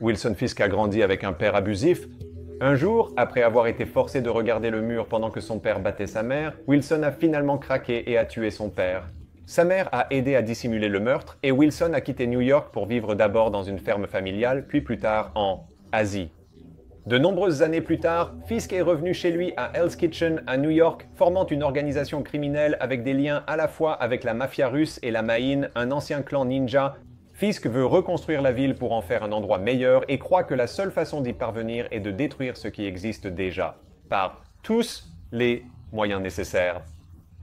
Wilson Fisk a grandi avec un père abusif. Un jour, après avoir été forcé de regarder le mur pendant que son père battait sa mère, Wilson a finalement craqué et a tué son père. Sa mère a aidé à dissimuler le meurtre et Wilson a quitté New York pour vivre d'abord dans une ferme familiale, puis plus tard en Asie. De nombreuses années plus tard, Fisk est revenu chez lui à Hell's Kitchen à New York, formant une organisation criminelle avec des liens à la fois avec la mafia russe et la Maïn, un ancien clan ninja. Fisk veut reconstruire la ville pour en faire un endroit meilleur et croit que la seule façon d'y parvenir est de détruire ce qui existe déjà, par tous les moyens nécessaires.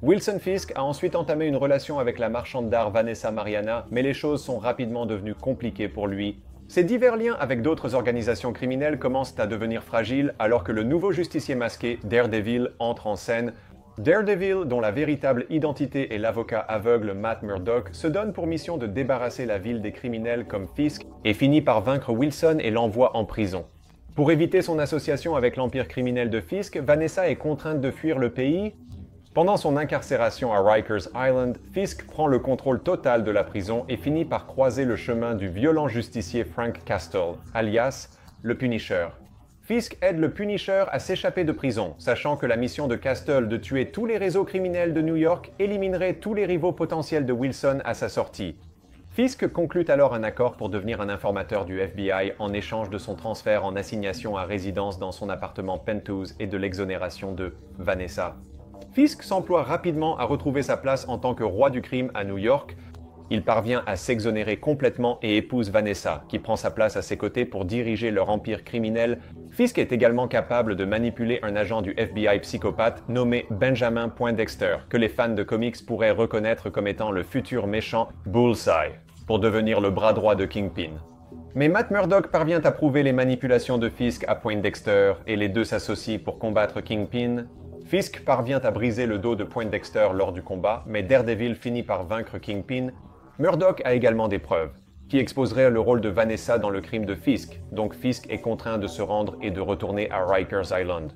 Wilson Fisk a ensuite entamé une relation avec la marchande d'art Vanessa Mariana, mais les choses sont rapidement devenues compliquées pour lui. Ses divers liens avec d'autres organisations criminelles commencent à devenir fragiles alors que le nouveau justicier masqué, Daredevil, entre en scène. Daredevil, dont la véritable identité est l'avocat aveugle Matt Murdock, se donne pour mission de débarrasser la ville des criminels comme Fisk et finit par vaincre Wilson et l'envoie en prison. Pour éviter son association avec l'empire criminel de Fisk, Vanessa est contrainte de fuir le pays. Pendant son incarcération à Rikers Island, Fisk prend le contrôle total de la prison et finit par croiser le chemin du violent justicier Frank Castle, alias le Punisher. Fisk aide le Punisher à s'échapper de prison, sachant que la mission de Castle de tuer tous les réseaux criminels de New York éliminerait tous les rivaux potentiels de Wilson à sa sortie. Fisk conclut alors un accord pour devenir un informateur du FBI en échange de son transfert en assignation à résidence dans son appartement Penthouse et de l'exonération de Vanessa. Fisk s'emploie rapidement à retrouver sa place en tant que roi du crime à New York. Il parvient à s'exonérer complètement et épouse Vanessa, qui prend sa place à ses côtés pour diriger leur empire criminel. Fisk est également capable de manipuler un agent du FBI psychopathe nommé Benjamin Poindexter, que les fans de comics pourraient reconnaître comme étant le futur méchant Bullseye, pour devenir le bras droit de Kingpin. Mais Matt Murdock parvient à prouver les manipulations de Fisk à Poindexter et les deux s'associent pour combattre Kingpin. Fisk parvient à briser le dos de Poindexter lors du combat, mais Daredevil finit par vaincre Kingpin. Murdock a également des preuves, qui exposeraient le rôle de Vanessa dans le crime de Fisk, donc Fisk est contraint de se rendre et de retourner à Rikers Island.